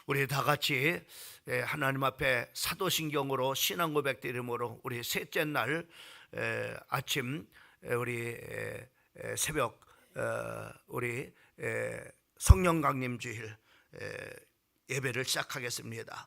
우리 다 같이 하나님 앞에 사도신경으로 신앙 고백 드림으로 우리 셋째 날 아침 우리 새벽 우리 성령 강림 주일 예배를 시작하겠습니다.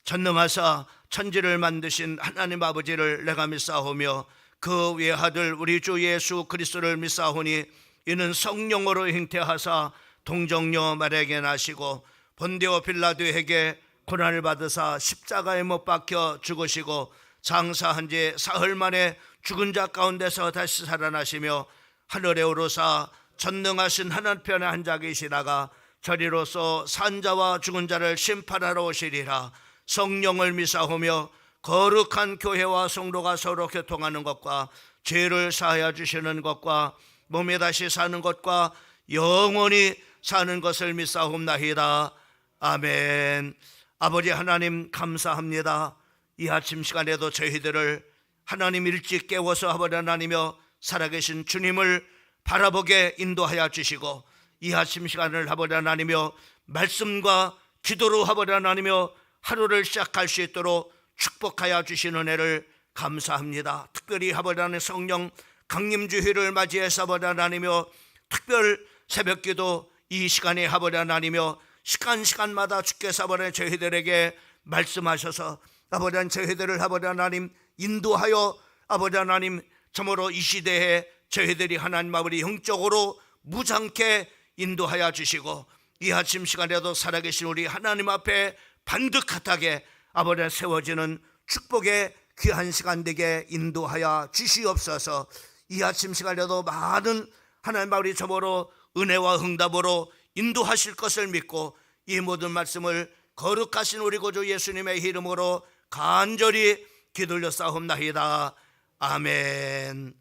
전능하사 천지를 만드신 하나님 아버지를 내가 믿사오며 그 외아들 우리 주 예수 그리스도를 믿사오니 이는 성령으로 잉태하사 동정녀 마리아에게 나시고 본디오 빌라도에게 고난을 받으사 십자가에 못 박혀 죽으시고 장사한 지 사흘 만에 죽은 자 가운데서 다시 살아나시며 하늘에 오르사 전능하신 하늘편에 앉아 계시다가 저리로서 산자와 죽은 자를 심판하러 오시리라. 성령을 믿사오며 거룩한 교회와 성도가 서로 교통하는 것과 죄를 사하여 주시는 것과 몸에 다시 사는 것과 영원히 사는 것을 믿사옵나이다. 아멘. 아버지 하나님 감사합니다. 이 아침 시간에도 저희들을 하나님 일찍 깨워서 아버지 하나님이여 살아계신 주님을 바라보게 인도하여 주시고 이 아침 시간을 아버지 하나님이여 말씀과 기도로 아버지 하나님이여 하루를 시작할 수 있도록 축복하여 주시는 은혜를 감사합니다. 특별히 아버지 하나님 성령 강림주일을 맞이해서 아버지 하나님이여 특별 새벽기도 이 시간에 아버지 하나님이여 시간마다 주께서 아버지 저희들에게 말씀하셔서 아버지 하나님 저희들을 아버지 하나님 인도하여 아버지 하나님 참으로 이 시대에 저희들이 하나님 아버지 영적으로 무장케 인도하여 주시고 이 아침 시간에도 살아계신 우리 하나님 앞에 반듯하게 아버지 세워지는 축복의 귀한 시간 되게 인도하여 주시옵소서. 이 아침 시간에도 많은 하나님 아버지 저모로 은혜와 응답으로 인도하실 것을 믿고 이 모든 말씀을 거룩하신 우리 구주 예수님의 이름으로 간절히 기도려 싸움나이다. 아멘.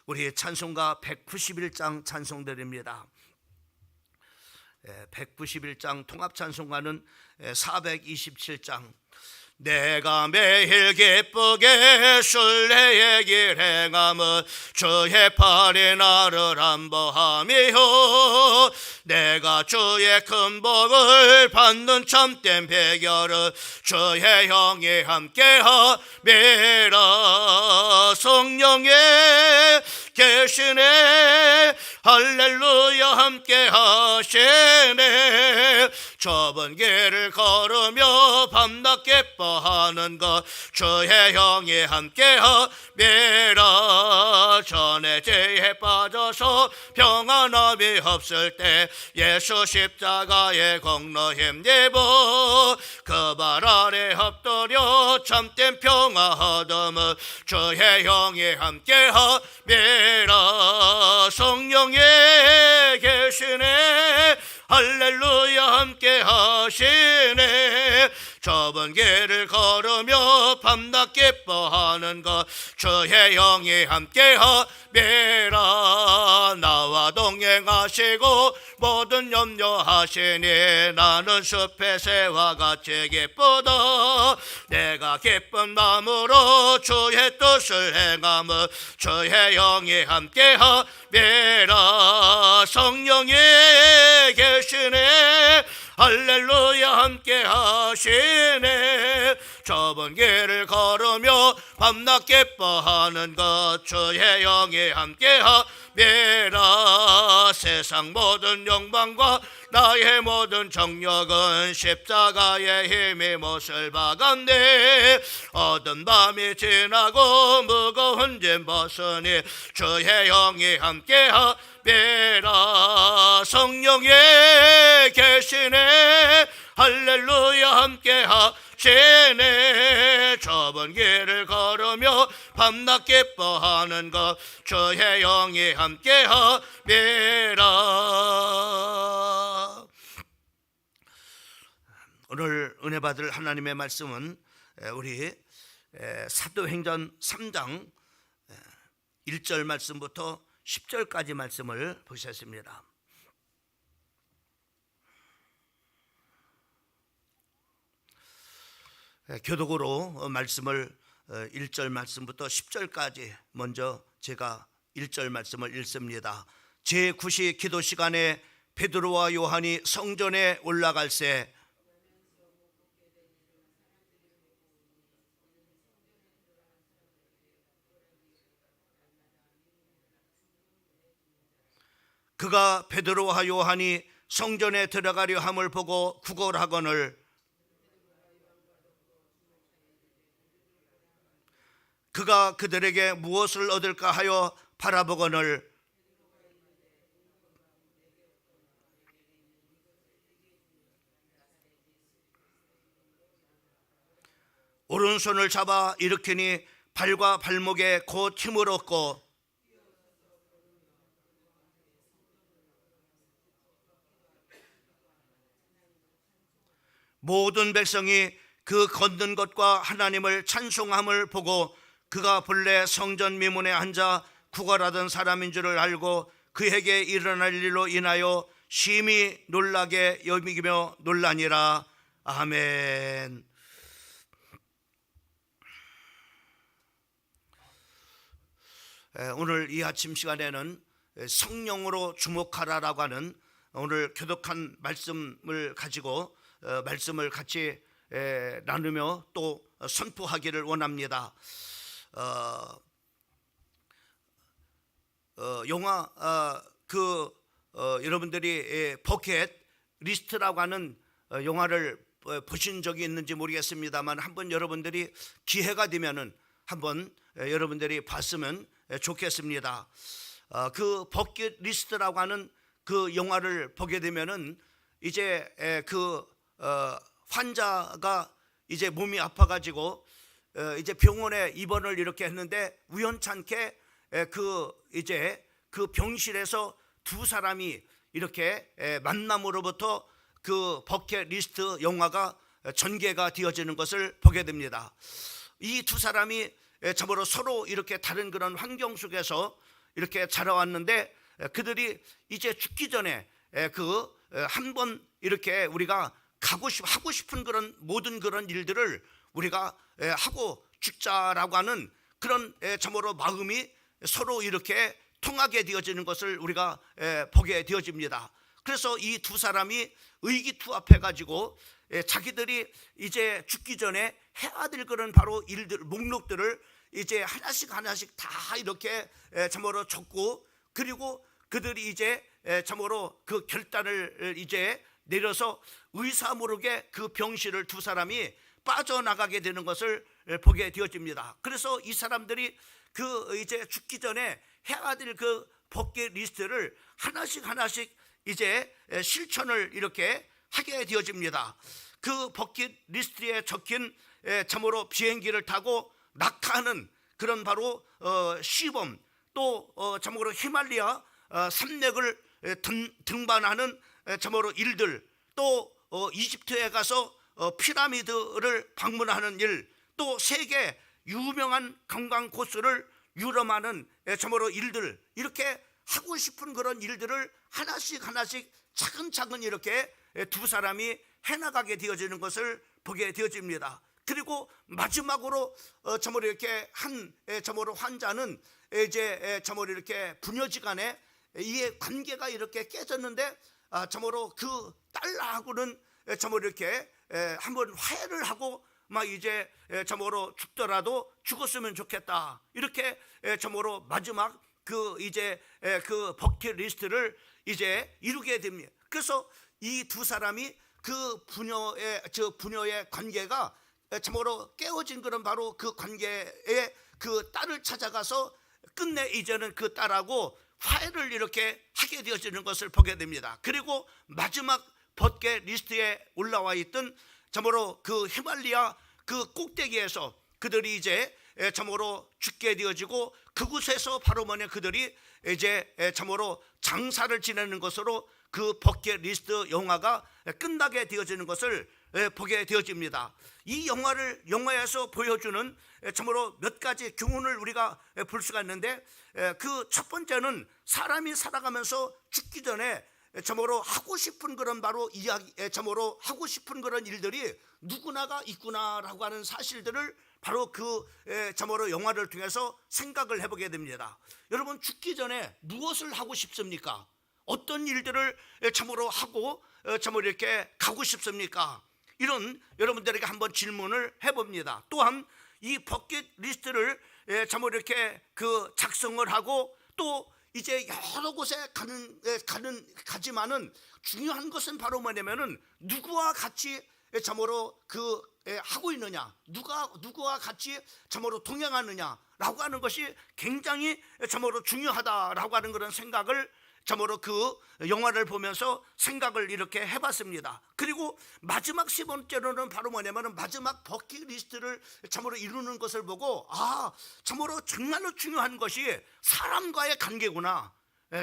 우리 찬송가 191장 찬송드립니다. 191장 통합찬송가는 427장. 내가 매일 기쁘게 순례의 길 행함은 주의 팔이 나를 안보함이요 내가 주의 큰 복을 받는 참된 비결은 주의 영이 함께함이라. 성령의 계시네 할렐루야 함께 하시네. 좁은 길을 걸으며 밤낮 기뻐하는 것 주의 영이 함께 함이라. 전에 죄에 빠져서 평안함이 없을 때 예수 십자가의 공로 힘입어 그 발 아래 엎드려 참된 평화 얻음은 주의 영이 함께 함이라. 성령의 계시네 할렐루야 함께 하시네. 좁은 길을 걸으며 밤낮 기뻐하는 것 주의 영이 함께 함이라. 나와 동행하시고 모든 염려하시니 나는 숲의 새와 같이 기쁘다. 내가 기쁜 마음으로 주의 뜻을 행함은 주의 영이 함께 함이라. 성령이 계시네 할렐루야 함께 하시네. 좁은 길을 걸으며 밤낮 기뻐하는 것 주의 영이 함께 함이라. 세상 모든 영광과 나의 모든 정력은 십자가의 힘이 못을 박았네. 어두운 밤이 지나고 무거운 짐 벗으니 주의 영이 함께 함이라. 성령에 계시네 할렐루야 함께 하시네. 좁은 길을 걸으며 밤낮 기뻐하는 것 주의 영이 함께 함이라. 오늘 은혜 받을 하나님의 말씀은 우리 사도행전 3장 1절 말씀부터 10절까지 말씀을 보셨습니다. 교독으로 말씀을 1절 말씀부터 10절까지 먼저 제가 1절 말씀을 읽습니다. 제9시 기도 시간에 베드로와 요한이 성전에 올라갈새 그가 베드로와 요한이 성전에 들어가려 함을 보고 구걸하거늘 그가 그들에게 무엇을 얻을까 하여 바라보거늘 오른손을 잡아 일으키니 발과 발목에 곧 힘을 얻고 모든 백성이 그 걷는 것과 하나님을 찬송함을 보고 그가 본래 성전 미문에 앉아 구걸하던 사람인 줄을 알고 그에게 일어날 일로 인하여 심히 놀라게 여기며 놀라니라. 아멘. 오늘 이 아침 시간에는 성령으로 주목하라라고 하는 오늘 교독한 말씀을 가지고 말씀을 같이 나누며 또 선포하기를 원합니다. 영화 여러분들이 버켓 리스트라고 하는 영화를 보신 적이 있는지 모르겠습니다만 한번 여러분들이 기회가 되면은 한번 여러분들이 봤으면 좋겠습니다. 그 버킷 리스트라고 하는 그 영화를 보게 되면은 이제 환자가 이제 몸이 아파가지고 이제 병원에 입원을 이렇게 했는데 우연찮게 그 병실에서 두 사람이 이렇게 만남으로부터 그 버킷 리스트 영화가 전개가 되어지는 것을 보게 됩니다. 이 두 사람이 참으로 서로 이렇게 다른 그런 환경 속에서 이렇게 자라왔는데 그들이 이제 죽기 전에 한 번 이렇게 우리가 하고 싶은 그런 모든 그런 일들을 우리가 하고 죽자라고 하는 그런 참으로 마음이 서로 이렇게 통하게 되어지는 것을 우리가 보게 되어집니다. 그래서 이 두 사람이 의기투합해 가지고 자기들이 이제 죽기 전에 해야 될 그런 바로 일들 목록들을 이제 하나씩 다 이렇게 참으로 적고 그리고 그들이 이제 참으로 그 결단을 이제 내려서 의사 모르게 그 병실을 두 사람이 빠져나가게 되는 것을 보게 되어집니다. 그래서 이 사람들이 그 이제 죽기 전에 해야 될 그 버킷 리스트를 하나씩 이제 실천을 이렇게 하게 되어집니다. 그 버킷 리스트에 적힌 참으로 비행기를 타고 낙하하는 그런 바로 시범 또 참으로 히말리아 산맥을 등반하는 참으로 일들 또 이집트에 가서 피라미드를 방문하는 일 또 세계 유명한 관광 코스를 유람하는 참으로 일들 이렇게 하고 싶은 그런 일들을 하나씩 차근차근 이렇게 두 사람이 해나가게 되어지는 것을 보게 되어집니다. 그리고 마지막으로 참으로 이렇게 한 참으로 환자는 이제 참으로 이렇게 부녀지간에 이 관계가 이렇게 깨졌는데 참으로 그 딸하고는 참으로 이렇게 한번 화해를 하고 막 이제 참으로 죽더라도 죽었으면 좋겠다 이렇게 참으로 마지막 그 이제 그 버킷 리스트를 이제 이루게 됩니다. 그래서 이 두 사람이 그 부녀의 관계가 참으로 깨어진 그런 바로 그 관계에 그 딸을 찾아가서 끝내 이제는 그 딸하고 화해를 이렇게 하게 되어지는 것을 보게 됩니다. 그리고 마지막 버킷 리스트에 올라와 있던 참으로 그 히말리아 그 꼭대기에서 그들이 이제 참으로 죽게 되어지고 그곳에서 바로 뭐냐 그들이 이제 참으로 장사를 지내는 것으로 그 버킷 리스트 영화가 끝나게 되어지는 것을 보게 되어집니다. 이 영화에서 보여주는 참으로 몇 가지 교훈을 우리가 볼 수가 있는데 그 첫 번째는 사람이 살아가면서 죽기 전에 참으로 하고 싶은 그런 바로 이야기 참으로 하고 싶은 그런 일들이 누구나가 있구나라고 하는 사실들을 바로 그 참으로 영화를 통해서 생각을 해보게 됩니다. 여러분 죽기 전에 무엇을 하고 싶습니까? 어떤 일들을 참으로 하고 참으로 이렇게 가고 싶습니까? 이런 여러분들에게 한번 질문을 해봅니다. 또한 이 버킷 리스트를 참으로 이렇게 그 작성을 하고 또 이제 여러 곳에 가지만은 중요한 것은 바로 뭐냐면은 누구와 같이 참으로 하고 있느냐, 누구와 같이 참으로 동행하느냐라고 하는 것이 굉장히 참으로 중요하다라고 하는 그런 생각을 참으로 그 영화를 보면서 생각을 이렇게 해봤습니다. 그리고 마지막 10번째로는 바로 뭐냐면은 마지막 버킷리스트를 참으로 이루는 것을 보고 참으로 정말로 중요한 것이 사람과의 관계구나.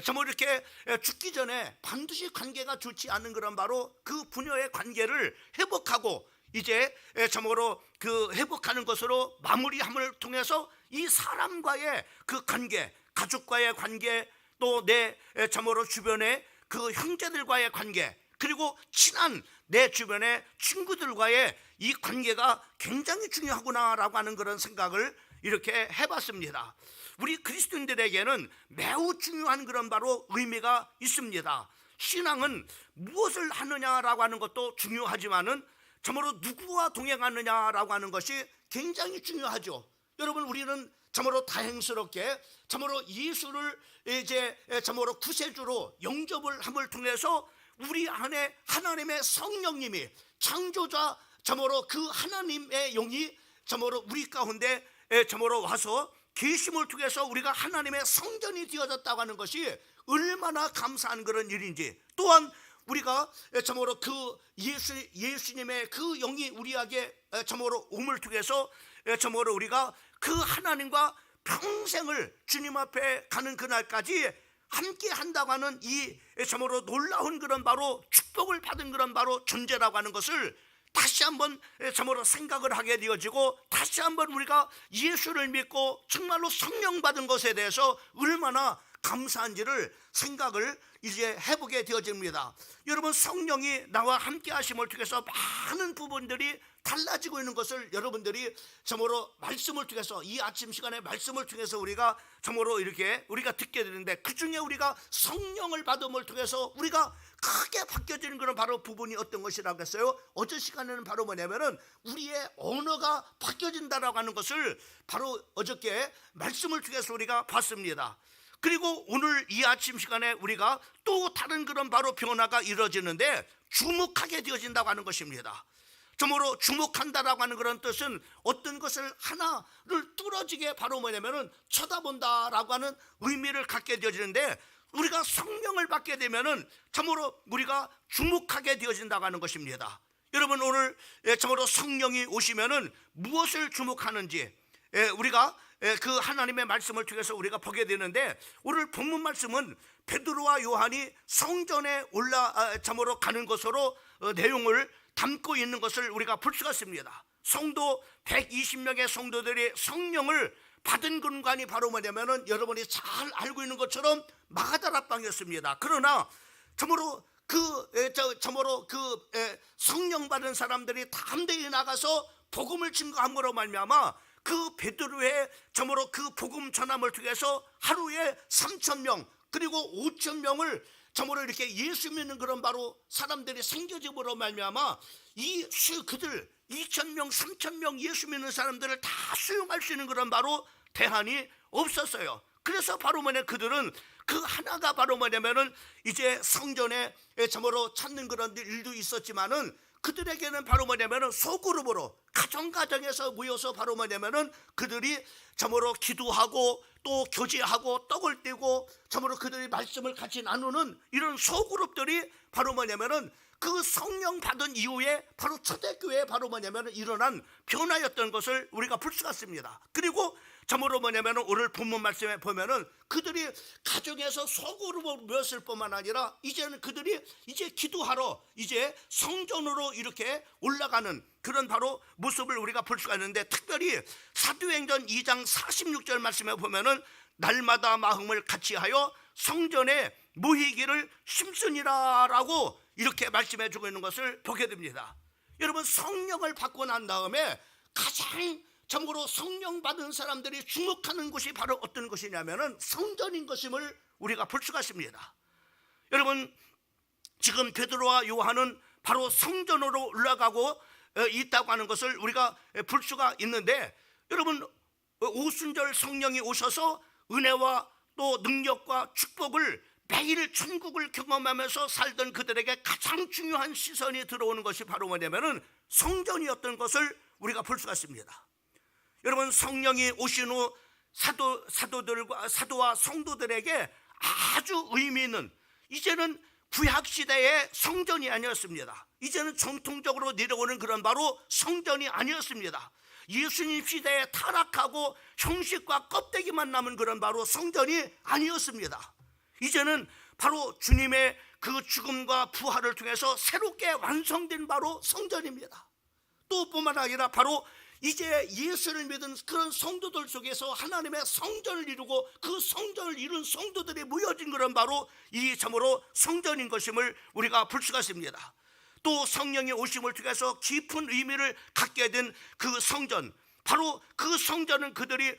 참으로 이렇게 죽기 전에 반드시 관계가 좋지 않은 그런 바로 그 부녀의 관계를 회복하고 이제 참으로 그 회복하는 것으로 마무리함을 통해서 이 사람과의 그 관계, 가족과의 관계, 또 내 참으로 주변의 그 형제들과의 관계, 그리고 친한 내 주변의 친구들과의 이 관계가 굉장히 중요하구나라고 하는 그런 생각을 이렇게 해봤습니다. 우리 그리스도인들에게는 매우 중요한 그런 바로 의미가 있습니다. 신앙은 무엇을 하느냐라고 하는 것도 중요하지만은 참으로 누구와 동행하느냐라고 하는 것이 굉장히 중요하죠. 여러분, 우리는 참으로 다행스럽게 참으로 예수를 이제 참으로 구세주로 영접을 함을 통해서 우리 안에 하나님의 성령님이 창조자 참으로 그 하나님의 영이 참으로 우리 가운데 참으로 와서 계심을 통해서 우리가 하나님의 성전이 되어졌다고 하는 것이 얼마나 감사한 그런 일인지, 또한 우리가 참으로 그 예수님의 그 영이 우리에게 참으로 옴을 통해서 참으로 우리가 그 하나님과 평생을 주님 앞에 가는 그날까지 함께 한다고 하는 이 참으로 놀라운 그런 바로 축복을 받은 그런 바로 존재라고 하는 것을 다시 한번 참으로 생각을 하게 되어지고, 다시 한번 우리가 예수를 믿고 정말로 성령 받은 것에 대해서 얼마나 감사한지를 생각을 이제 해보게 되어집니다. 여러분, 성령이 나와 함께 하심을 통해서 많은 부분들이 달라지고 있는 것을 여러분들이 참으로 말씀을 통해서, 이 아침 시간에 말씀을 통해서 우리가 참으로 이렇게 우리가 듣게 되는데, 그 중에 우리가 성령을 받음을 통해서 우리가 크게 바뀌어지는 그런 바로 부분이 어떤 것이라고 했어요? 어제 시간에는 바로 뭐냐면은 우리의 언어가 바뀌어진다라고 하는 것을 바로 어저께 말씀을 통해서 우리가 봤습니다. 그리고 오늘 이 아침 시간에 우리가 또 다른 그런 바로 변화가 이루어지는데, 주목하게 되어진다고 하는 것입니다. 참으로 주목한다라고 하는 그런 뜻은 어떤 것을 하나를 뚫어지게 바로 뭐냐면은 쳐다본다라고 하는 의미를 갖게 되어지는데, 우리가 성령을 받게 되면은 참으로 우리가 주목하게 되어진다고 하는 것입니다. 여러분, 오늘 참으로 성령이 오시면은 무엇을 주목하는지 우리가 그 하나님의 말씀을 통해서 우리가 보게 되는데, 오늘 본문 말씀은 베드로와 요한이 성전에 참으로 가는 것으로 내용을 담고 있는 것을 우리가 볼 수가 있습니다. 성도 120명의 성도들이 성령을 받은 공간이 바로 뭐냐면은 여러분이 잘 알고 있는 것처럼 마가다락방이었습니다. 그러나 참으로 참으로 성령 받은 사람들이 담대히 나가서 복음을 증거함으로 말미암아 그 베드로의 참으로 그 복음 전함을 통해서 하루에 3,000명 그리고 5,000명을 참으로 이렇게 예수 믿는 그런 바로 사람들이 생겨짐으로 말미암아 그들 2,000명 3,000명 예수 믿는 사람들을 다 수용할 수 있는 그런 바로 대안이 없었어요. 그래서 바로 그들은 그 하나가 바로 뭐냐면은 이제 성전에 참으로 찾는 그런 일도 있었지만은, 그들에게는 바로 뭐냐면은 소그룹으로 가정에서 모여서 바로 뭐냐면은 그들이 참으로 기도하고 또 교제하고 떡을 떼고 참으로 그들이 말씀을 같이 나누는 이런 소그룹들이 바로 뭐냐면은 그 성령 받은 이후에 바로 초대교회에 바로 뭐냐면은 일어난 변화였던 것을 우리가 볼 수가 있습니다. 그리고 참으로 뭐냐면은 오늘 본문 말씀에 보면은 그들이 가정에서 소그룹으로 모였을 뿐만 아니라 이제는 그들이 이제 기도하러 이제 성전으로 이렇게 올라가는 그런 바로 모습을 우리가 볼 수가 있는데, 특별히 사도행전 2장 46절 말씀에 보면은 날마다 마음을 같이하여 성전에 모이기를 힘쓰니라라고 이렇게 말씀해 주고 있는 것을 보게 됩니다. 여러분, 성령을 받고 난 다음에 가장 참고로 성령 받은 사람들이 주목하는 곳이 바로 어떤 것이냐면은 성전인 것임을 우리가 볼 수가 있습니다. 여러분, 지금 베드로와 요한은 바로 성전으로 올라가고 있다고 하는 것을 우리가 볼 수가 있는데, 여러분, 오순절 성령이 오셔서 은혜와 또 능력과 축복을 매일 천국을 경험하면서 살던 그들에게 가장 중요한 시선이 들어오는 것이 바로 뭐냐면은 성전이었던 것을 우리가 볼 수가 있습니다. 여러분, 성령이 오신 후 사도와 성도들에게 아주 의미 있는, 이제는 구약시대의 성전이 아니었습니다. 이제는 전통적으로 내려오는 그런 바로 성전이 아니었습니다. 예수님 시대에 타락하고 형식과 껍데기만 남은 그런 바로 성전이 아니었습니다. 이제는 바로 주님의 그 죽음과 부활을 통해서 새롭게 완성된 바로 성전입니다. 또 뿐만 아니라 바로 이제 예수를 믿은 그런 성도들 속에서 하나님의 성전을 이루고 그 성전을 이룬 성도들이 모여진 그런 바로 이 참으로 성전인 것임을 우리가 볼 수가 있습니다. 또 성령의 오심을 통해서 깊은 의미를 갖게 된 그 성전, 바로 그 성전은 그들이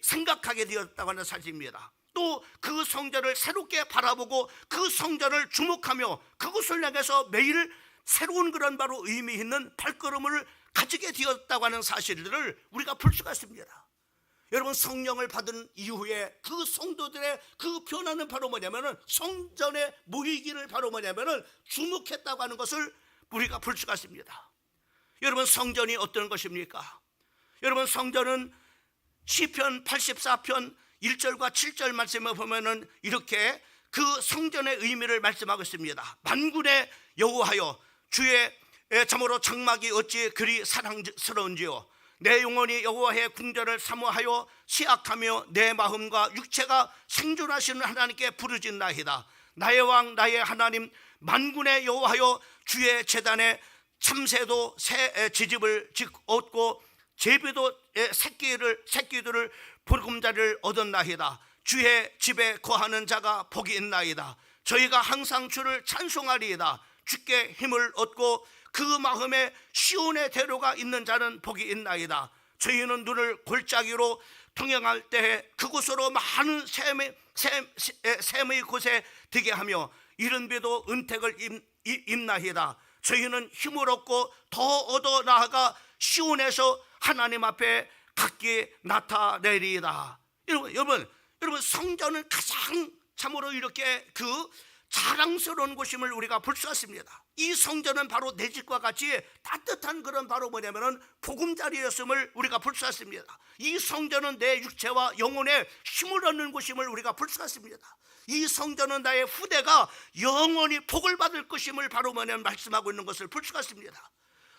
생각하게 되었다고 하는 사실입니다. 또 그 성전을 새롭게 바라보고 그 성전을 주목하며 그곳을 향해서 매일 새로운 그런 바로 의미 있는 발걸음을 가지게 되었다고 하는 사실들을 우리가 볼 수가 있습니다. 여러분, 성령을 받은 이후에 그 성도들의 그 변화는 바로 뭐냐면은 성전에 모이기를 바로 뭐냐면은 주목했다고 하는 것을 우리가 볼 수가 있습니다. 여러분, 성전이 어떤 것입니까? 여러분, 성전은 시편 84편 1절과 7절 말씀을 보면은 이렇게 그 성전의 의미를 말씀하고 있습니다. 만군의 여호와여, 주의 참으로 장막이 어찌 그리 사랑스러운지요. 내 영혼이 여호와의 궁전을 사모하여 시악하며 내 마음과 육체가 생존하시는 하나님께 부르짖나이다. 나의 왕 나의 하나님 만군의 여호와여, 주의 제단에 참새도 새 지집을 얻고 제비도 새끼들을 보금자리를 얻었나이다. 주의 집에 거하는 자가 복이 있나이다. 저희가 항상 주를 찬송하리이다. 주께 힘을 얻고 그 마음에 시온의 대로가 있는 자는 복이 있나이다. 저희는 눈을 골짜기로 통행할 때에 그곳으로 많은 샘의 곳에 되게 하며 이른 비도 은택을 입나이다. 저희는 힘을 얻고 더 얻어 나아가 시온에서 하나님 앞에 각기 나타내리이다. 여러분, 성전은 가장 참으로 이렇게 그 자랑스러운 곳임을 우리가 볼 수 있습니다. 이 성전은 바로 내 집과 같이 따뜻한 그런 바로 뭐냐면은 보금자리였음을 우리가 볼 수 있습니다. 이 성전은 내 육체와 영혼에 힘을 얻는 곳임을 우리가 볼 수 있습니다. 이 성전은 나의 후대가 영원히 복을 받을 것임을 바로 뭐냐면 말씀하고 있는 것을 볼 수가 있습니다.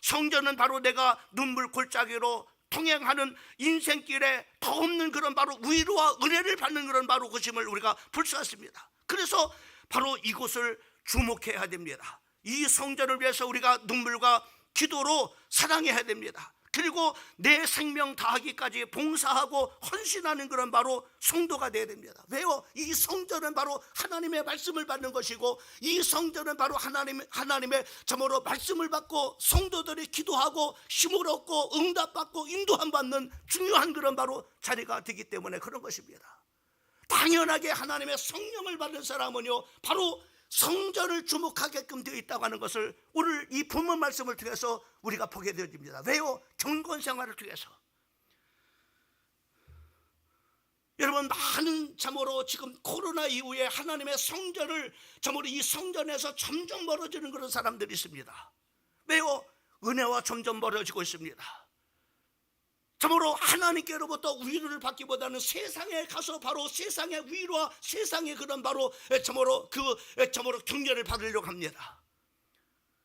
성전은 바로 내가 눈물 골짜기로 통행하는 인생길에 더 없는 그런 바로 위로와 은혜를 받는 그런 바로 곳임을 우리가 볼 수가 있습니다. 그래서 바로 이곳을 주목해야 됩니다. 이 성전을 위해서 우리가 눈물과 기도로 사랑해야 됩니다. 그리고 내 생명 다하기까지 봉사하고 헌신하는 그런 바로 성도가 되어야 됩니다. 왜요? 이 성전은 바로 하나님의 말씀을 받는 것이고, 이 성전은 바로 하나님의 참으로 말씀을 받고 성도들이 기도하고 힘을 얻고 응답받고 인도함 받는 중요한 그런 바로 자리가 되기 때문에 그런 것입니다. 당연하게 하나님의 성령을 받는 사람은요 바로 성전을 주목하게끔 되어 있다고 하는 것을 오늘 이 본문 말씀을 통해서 우리가 보게 되어집니다. 왜요? 경건 생활을 통해서. 여러분, 많은 참으로 지금 코로나 이후에 하나님의 성전을 참으로 이 성전에서 점점 멀어지는 그런 사람들이 있습니다. 왜요? 은혜와 점점 멀어지고 있습니다. 참으로 하나님께로부터 위로를 받기보다는 세상에 가서 바로 세상의 위로와 세상의 그런 바로 참으로 격려를 받으려고 합니다.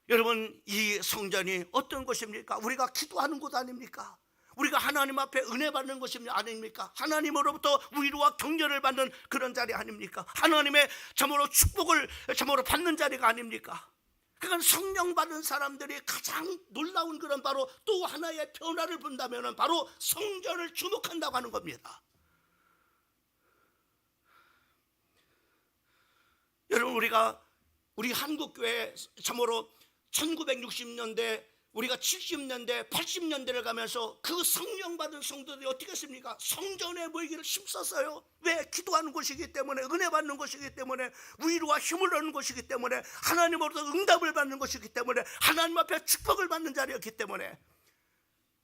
여러분, 이 성전이 어떤 곳입니까? 우리가 기도하는 곳 아닙니까? 우리가 하나님 앞에 은혜 받는 곳이 아닙니까? 하나님으로부터 위로와 격려를 받는 그런 자리 아닙니까? 하나님의 참으로 축복을 참으로 받는 자리가 아닙니까? 그러니까 성령 받은 사람들이 가장 놀라운 그런 바로 또 하나의 변화를 본다면 바로 성전을 주목한다고 하는 겁니다. 여러분, 우리 한국교회 참으로 1960년대 우리가 70년대 80년대를 가면서 그 성령 받은 성도들이 어떻게 했습니까? 성전에 모이기를 힘썼어요. 왜? 기도하는 곳이기 때문에, 은혜 받는 곳이기 때문에, 위로와 힘을 얻는 곳이기 때문에, 하나님으로부터 응답을 받는 곳이기 때문에, 하나님 앞에 축복을 받는 자리였기 때문에.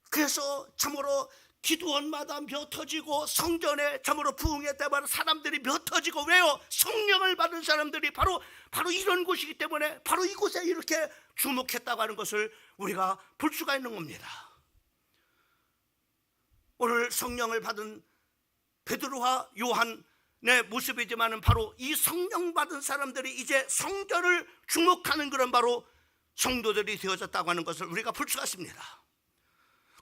그래서 참으로 기도원마다 몇 터지고 성전에 참으로 부흥회 때마다 사람들이 몇 터지고, 왜요? 성령을 받은 사람들이 바로 이런 곳이기 때문에 바로 이곳에 이렇게 주목했다고 하는 것을 우리가 볼 수가 있는 겁니다. 오늘 성령을 받은 베드로와 요한의 모습이지만 바로 이 성령 받은 사람들이 이제 성전을 주목하는 그런 바로 성도들이 되어졌다고 하는 것을 우리가 볼 수가 있습니다.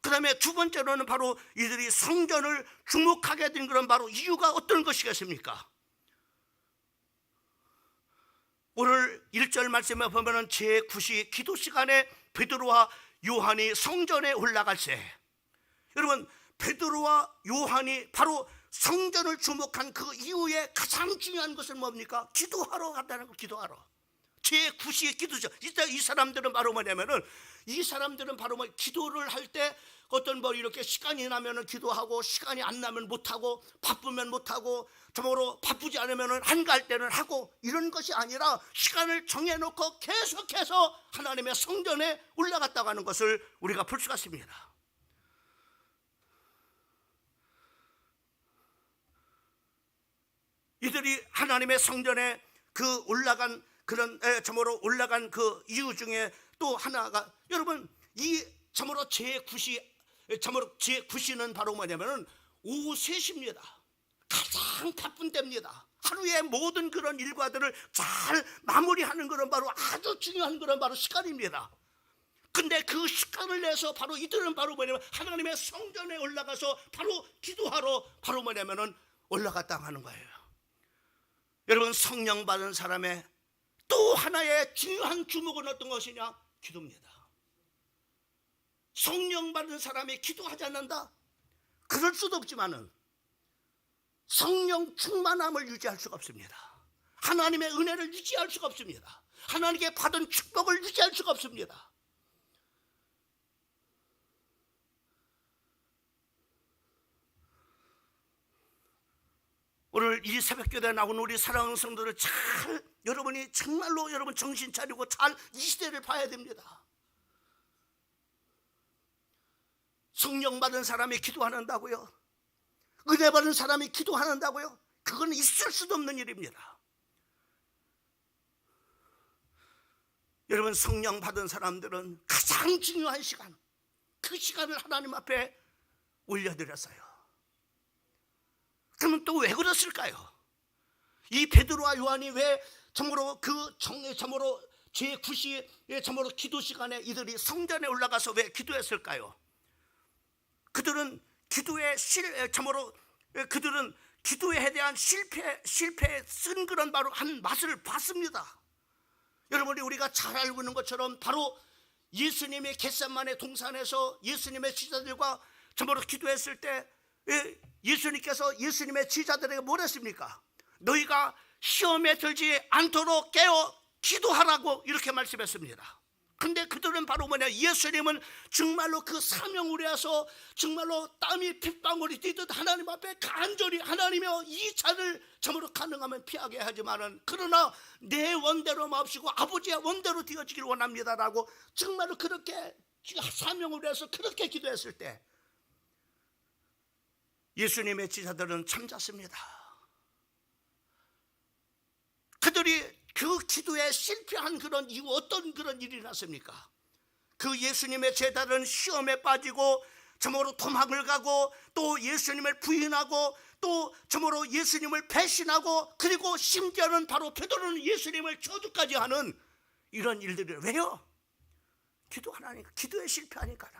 그 다음에 두 번째로는 바로 이들이 성전을 주목하게 된 그런 바로 이유가 어떤 것이겠습니까? 오늘 1절 말씀에 보면은 제9시 기도 시간에 베드로와 요한이 성전에 올라갈 때, 여러분 베드로와 요한이 바로 성전을 주목한 그 이후에 가장 중요한 것은 뭡니까? 기도하러 갔다는 거. 기도하러. 제9시의 기도죠. 이 사람들은 바로 뭐냐면은, 이 사람들은 바로 뭐 기도를 할 때 어떤 뭐 이렇게 시간이 나면은 기도하고, 시간이 안 나면 못하고, 바쁘면 못하고, 정말로 바쁘지 않으면은 한가할 때는 하고, 이런 것이 아니라 시간을 정해놓고 계속해서 하나님의 성전에 올라갔다고 하는 것을 우리가 볼 수가 있습니다. 이들이 하나님의 성전에 그 올라간 그런 참으로 올라간 그 이유 중에 또 하나가, 여러분 이 참으로 제9시는 바로 뭐냐면은 오후 3시입니다. 가장 바쁜 때입니다. 하루의 모든 그런 일과들을 잘 마무리하는 그런 바로 아주 중요한 그런 바로 시간입니다. 근데 그 시간을 내서 바로 이들은 바로 뭐냐면 하나님의 성전에 올라가서 바로 기도하러 바로 뭐냐면은 올라갔다고 하는 거예요. 여러분 성령 받은 사람의 또 하나의 중요한 주목은 어떤 것이냐? 기도입니다. 성령 받은 사람이 기도하지 않는다? 그럴 수도 없지만은 성령 충만함을 유지할 수가 없습니다. 하나님의 은혜를 유지할 수가 없습니다. 하나님께 받은 축복을 유지할 수가 없습니다. 오늘 이 새벽교대에 나온 우리 사랑하는 성도들 잘, 여러분이 정말로 여러분 정신 차리고 잘 이 시대를 봐야 됩니다. 성령 받은 사람이 기도한다고요? 은혜 받은 사람이 기도한다고요? 그건 있을 수도 없는 일입니다. 여러분 성령 받은 사람들은 가장 중요한 시간, 그 시간을 하나님 앞에 올려드렸어요. 그러면 또 왜 그랬을까요? 이 베드로와 요한이 왜 참으로 참으로 제9시에 참으로 기도 시간에 이들이 성전에 올라가서 왜 기도했을까요? 그들은 그들은 기도에 대한 실패에 쓴 그런 바로 한 맛을 봤습니다. 여러분이 우리가 잘 알고 있는 것처럼 바로 예수님이 겟세마네 동산에서 예수님의 제자들과 참으로 기도했을 때 예수님께서 예수님의 제자들에게 뭘 했습니까? 너희가 시험에 들지 않도록 깨어 기도하라고 이렇게 말씀했습니다. 근데 그들은 바로 뭐냐, 예수님은 정말로 그 사명을 위해서 정말로 땀이 핏방울이 뛰듯 하나님 앞에 간절히 하나님이여 이 잔을 참으로 가능하면 피하게 하지만은 그러나 내 원대로 마옵시고 아버지의 원대로 되어지기를 원합니다라고 정말로 그렇게 사명을 위해서 그렇게 기도했을 때 예수님의 제자들은 참잤습니다. 그들이 그 기도에 실패한 그런 이유, 어떤 그런 일이 났습니까? 그 예수님의 제자들은 시험에 빠지고 참으로 도망을 가고 또 예수님을 부인하고 또 참으로 예수님을 배신하고 그리고 심지어는 바로 베드로는 예수님을 저주까지 하는 이런 일들을, 왜요? 기도하니까, 기도에 실패하니까.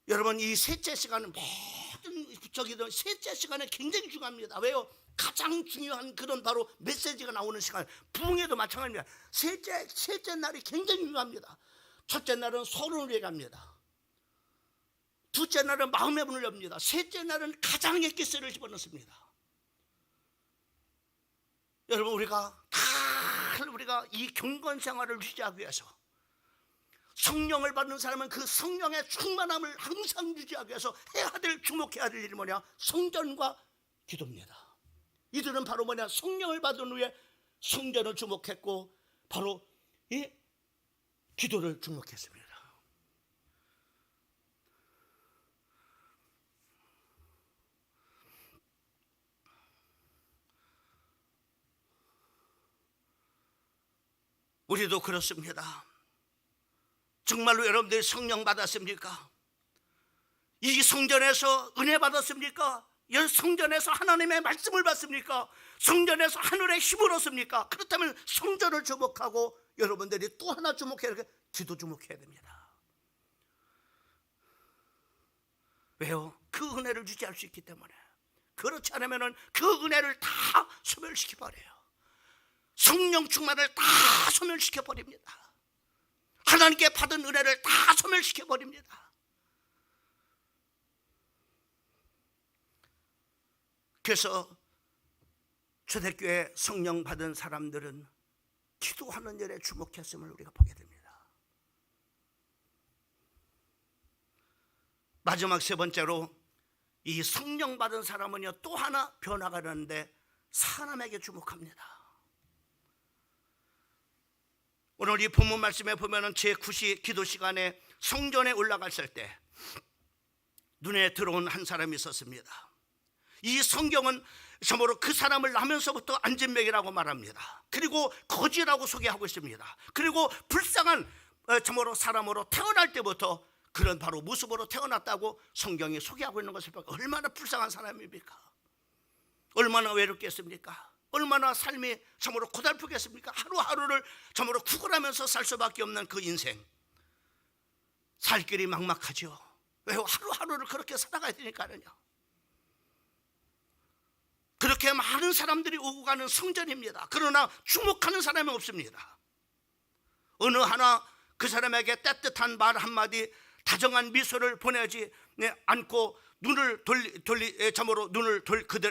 여러분 이 셋째 시간은 모든 셋째 시간에 굉장히 중요합니다. 왜요? 가장 중요한 그런 바로 메시지가 나오는 시간, 부흥회도 마찬가지입니다. 셋째 날이 굉장히 중요합니다. 첫째 날은 서론을 얘기합니다. 둘째 날은 마음의 문을 엽니다. 셋째 날은 가장 엑기스를 집어넣습니다. 여러분 우리가 이 경건 생활을 유지하기 위해서 성령을 받는 사람은 그 성령의 충만함을 항상 유지하기 위해서 해야 될, 주목해야 될 일이 뭐냐? 성전과 기도입니다. 이들은 바로 뭐냐? 성령을 받은 후에 성전을 주목했고 바로 기도를 주목했습니다. 우리도 그렇습니다. 정말로 여러분들이 성령 받았습니까? 이 성전에서 은혜 받았습니까? 이 성전에서 하나님의 말씀을 받습니까? 성전에서 하늘의 힘을 얻습니까? 그렇다면 성전을 주목하고 여러분들이 또 하나 주목해야 돼. 기도 주목해야 됩니다. 왜요? 그 은혜를 유지할 수 있기 때문에. 그렇지 않으면 그 은혜를 다 소멸시켜버려요. 성령 충만을 다 소멸시켜버립니다. 하나님께 받은 은혜를 다 소멸시켜버립니다. 그래서 초대교회 성령 받은 사람들은 기도하는 일에 주목했음을 우리가 보게 됩니다. 마지막 세 번째로 이 성령 받은 사람은요 또 하나 변화가 되는데 사람에게 주목합니다. 오늘 이 본문 말씀에 보면은 제9시 기도 시간에 성전에 올라갔을 때 눈에 들어온 한 사람이 있었습니다. 이 성경은 참으로 그 사람을 나면서부터 안진맥이라고 말합니다. 그리고 거지라고 소개하고 있습니다. 그리고 불쌍한 참으로 사람으로 태어날 때부터 그런 바로 모습으로 태어났다고 성경이 소개하고 있는 것을 보니까 얼마나 불쌍한 사람입니까? 얼마나 외롭겠습니까? 얼마나 삶이 참으로 고달프겠습니까? 하루하루를 참으로 구걸하면서 살 수밖에 없는 그 인생, 살 길이 막막하죠. 왜요? 하루하루를 그렇게 살아가야 되니까요. 그렇게 많은 사람들이 오고 가는 성전입니다. 그러나 주목하는 사람이 없습니다. 어느 하나 그 사람에게 따뜻한 말 한마디, 다정한 미소를 보내지 않고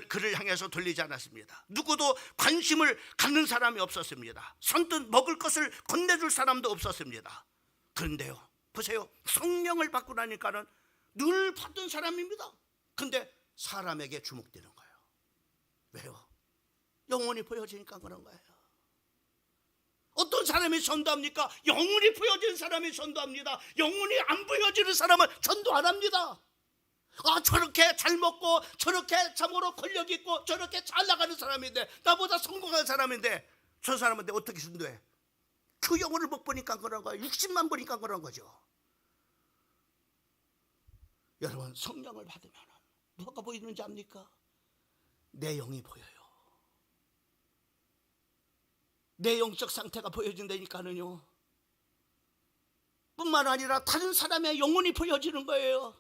그를 향해서 돌리지 않았습니다. 누구도 관심을 갖는 사람이 없었습니다. 선뜻 먹을 것을 건네줄 사람도 없었습니다. 그런데요, 보세요. 성령을 받고 나니까는 늘 받던 사람입니다. 근데 사람에게 주목되는 거예요. 왜요? 영혼이 보여지니까 그런 거예요. 어떤 사람이 전도합니까? 영혼이 보여지는 사람이 전도합니다. 영혼이 안 보여지는 사람은 전도 안 합니다. 저렇게 잘 먹고 저렇게 참으로 권력 있고 저렇게 잘 나가는 사람인데, 나보다 성공한 사람인데 저 사람한테 어떻게 전도해? 그 영혼을 못 보니까 그런 거예요. 60만 보니까 그런 거죠. 여러분, 성령을 받으면 뭐가 보이는지 압니까? 내 영이 보여요. 내 영적 상태가 보여진다니까는요. 뿐만 아니라 다른 사람의 영혼이 보여지는 거예요.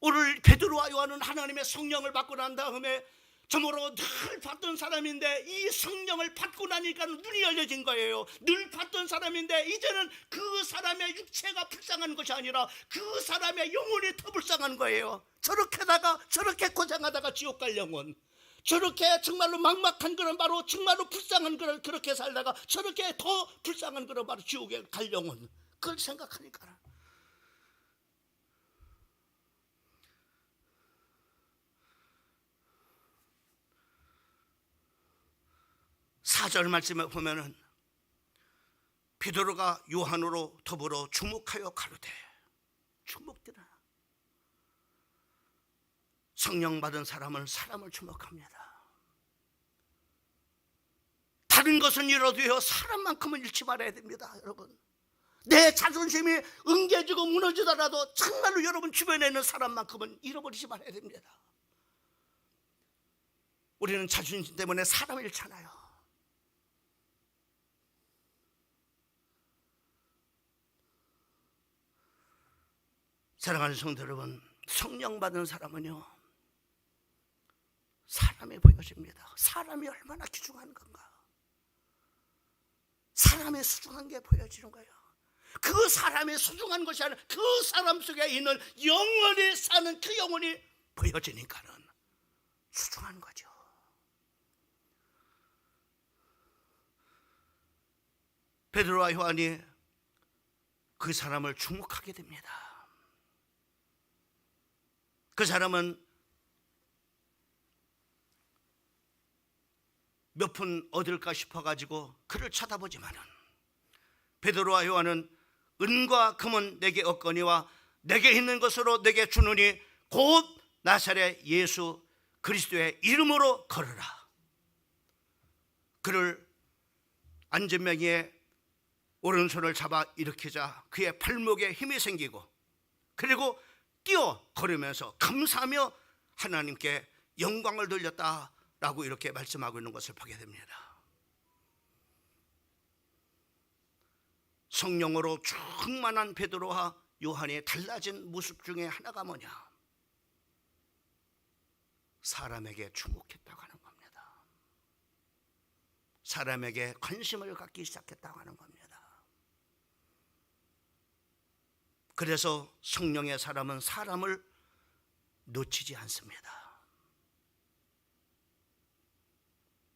오늘 베드로와 요한은 하나님의 성령을 받고 난 다음에 참으로 늘 받던 사람인데 이 성령을 받고 나니까 눈이 열려진 거예요. 늘 받던 사람인데 이제는 그 사람의 육체가 불쌍한 것이 아니라 그 사람의 영혼이 더 불쌍한 거예요. 저렇게 고생하다가 지옥 갈 영혼, 저렇게 정말로 막막한 그런 바로 정말로 불쌍한 그런 그렇게 살다가 저렇게 더 불쌍한 그런 바로 지옥에 갈 영혼, 그걸 생각하니까 4절 말씀에 보면은 베드로가 요한으로 더불어 주목하여 가로되, 주목되라. 성령 받은 사람은 사람을 주목합니다. 다른 것은 잃어도요 사람만큼은 잃지 말아야 됩니다. 여러분, 내 자존심이 응개지고 무너지더라도 정말로 여러분 주변에 있는 사람만큼은 잃어버리지 말아야 됩니다. 우리는 자존심 때문에 사람을 잃잖아요. 사랑하는 성도 여러분, 성령 받은 사람은요 사람이 보여집니다. 사람이 얼마나 귀중한 건가, 사람의 소중한 게 보여지는 거예요. 그 사람의 소중한 것이 아니라 그 사람 속에 있는 영원히 사는 그 영혼이 보여지니까는 소중한 거죠. 베드로와 요한이 그 사람을 주목하게 됩니다. 그 사람은 몇 푼 얻을까 싶어가지고 그를 쳐다보지만은 베드로와 요한은 은과 금은 내게 없거니와 내게 있는 것으로 내게 주느니 곧 나사렛 예수 그리스도의 이름으로 걸으라. 그를 안전병이에 오른손을 잡아 일으키자 그의 팔목에 힘이 생기고 그리고 뛰어 걸으면서 감사하며 하나님께 영광을 돌렸다라고 이렇게 말씀하고 있는 것을 보게 됩니다. 성령으로 충만한 베드로와 요한의 달라진 모습 중에 하나가 뭐냐? 사람에게 주목했다고 하는 겁니다. 사람에게 관심을 갖기 시작했다고 하는 겁니다. 그래서 성령의 사람은 사람을 놓치지 않습니다.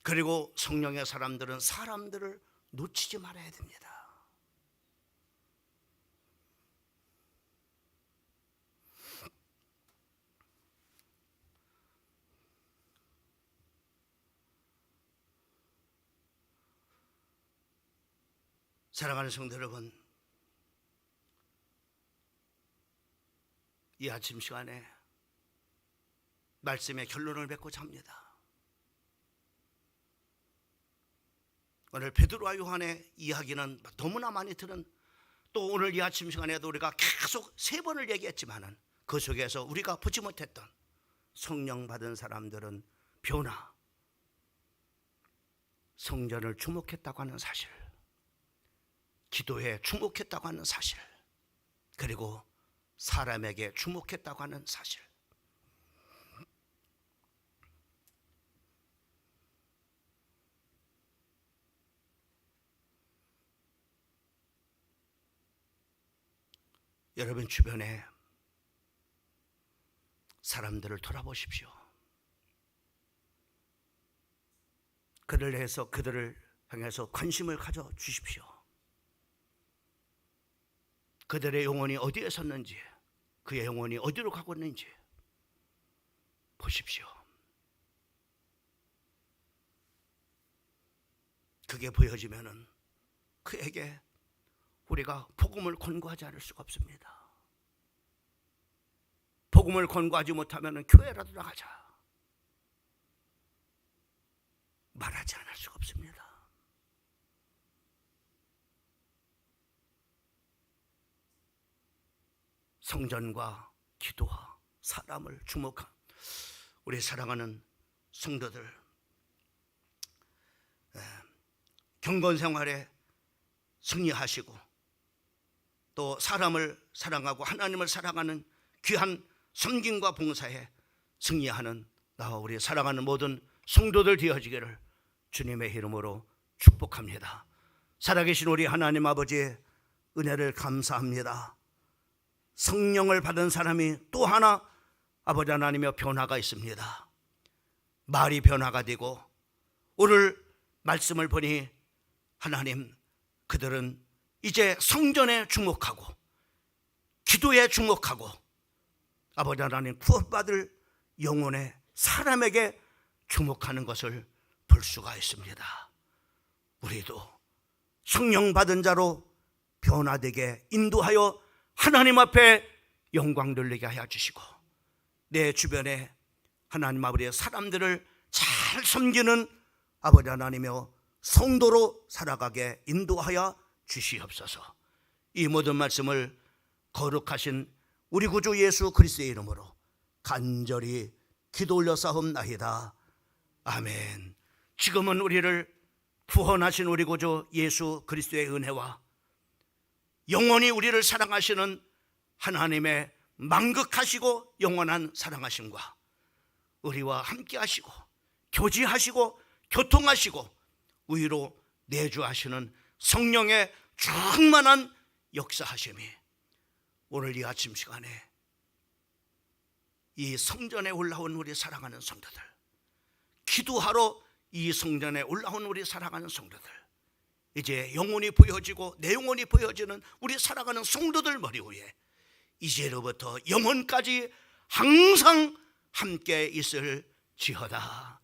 그리고 성령의 사람들은 사람들을 놓치지 말아야 됩니다. 사랑하는 성도 여러분, 이 아침 시간에 말씀의 결론을 맺고자 합니다. 오늘 베드로와 요한의 이야기는 너무나 많이 들은, 또 오늘 이 아침 시간에도 우리가 계속 3번을 얘기했지만은 그 속에서 우리가 보지 못했던 성령 받은 사람들은 변화, 성전을 주목했다고 하는 사실, 기도에 주목했다고 하는 사실, 그리고 사람에게 주목했다고 하는 사실. 여러분 주변에 사람들을 돌아보십시오. 그들을 향해서 관심을 가져 주십시오. 그들의 영혼이 어디에 섰는지, 그의 영혼이 어디로 가고 있는지 보십시오. 그게 보여지면은 그에게 우리가 복음을 권고하지 않을 수가 없습니다. 복음을 권고하지 못하면은 교회라도 나가자 말하지 않을 수가 없습니다. 성전과 기도와 사람을 주목한 우리 사랑하는 성도들, 경건 생활에 승리하시고 또 사람을 사랑하고 하나님을 사랑하는 귀한 섬김과 봉사에 승리하는 나와 우리 사랑하는 모든 성도들 되어지기를 주님의 이름으로 축복합니다. 살아계신 우리 하나님 아버지의 은혜를 감사합니다. 성령을 받은 사람이 또 하나 아버지 하나님의 변화가 있습니다. 말이 변화가 되고 오늘 말씀을 보니 하나님, 그들은 이제 성전에 주목하고 기도에 주목하고 아버지 하나님 구원받을 영혼의 사람에게 주목하는 것을 볼 수가 있습니다. 우리도 성령 받은 자로 변화되게 인도하여 하나님 앞에 영광 돌리게 하여 주시고 내 주변에 하나님 아버지의 사람들을 잘 섬기는 아버지 하나님이여 성도로 살아가게 인도하여 주시옵소서. 이 모든 말씀을 거룩하신 우리 구주 예수 그리스도의 이름으로 간절히 기도 올려 싸움나이다. 아멘. 지금은 우리를 구원하신 우리 구주 예수 그리스도의 은혜와 영원히 우리를 사랑하시는 하나님의 만극하시고 영원한 사랑하심과 우리와 함께 하시고 교제하시고 교통하시고 위로 내주하시는 성령의 충만한 역사하심이 오늘 이 아침 시간에 이 성전에 올라온 우리 사랑하는 성도들, 기도하러 이 성전에 올라온 우리 사랑하는 성도들, 이제 영혼이 보여지고 내 영혼이 보여지는 우리 살아가는 성도들 머리 위에 이제로부터 영혼까지 항상 함께 있을 지어다.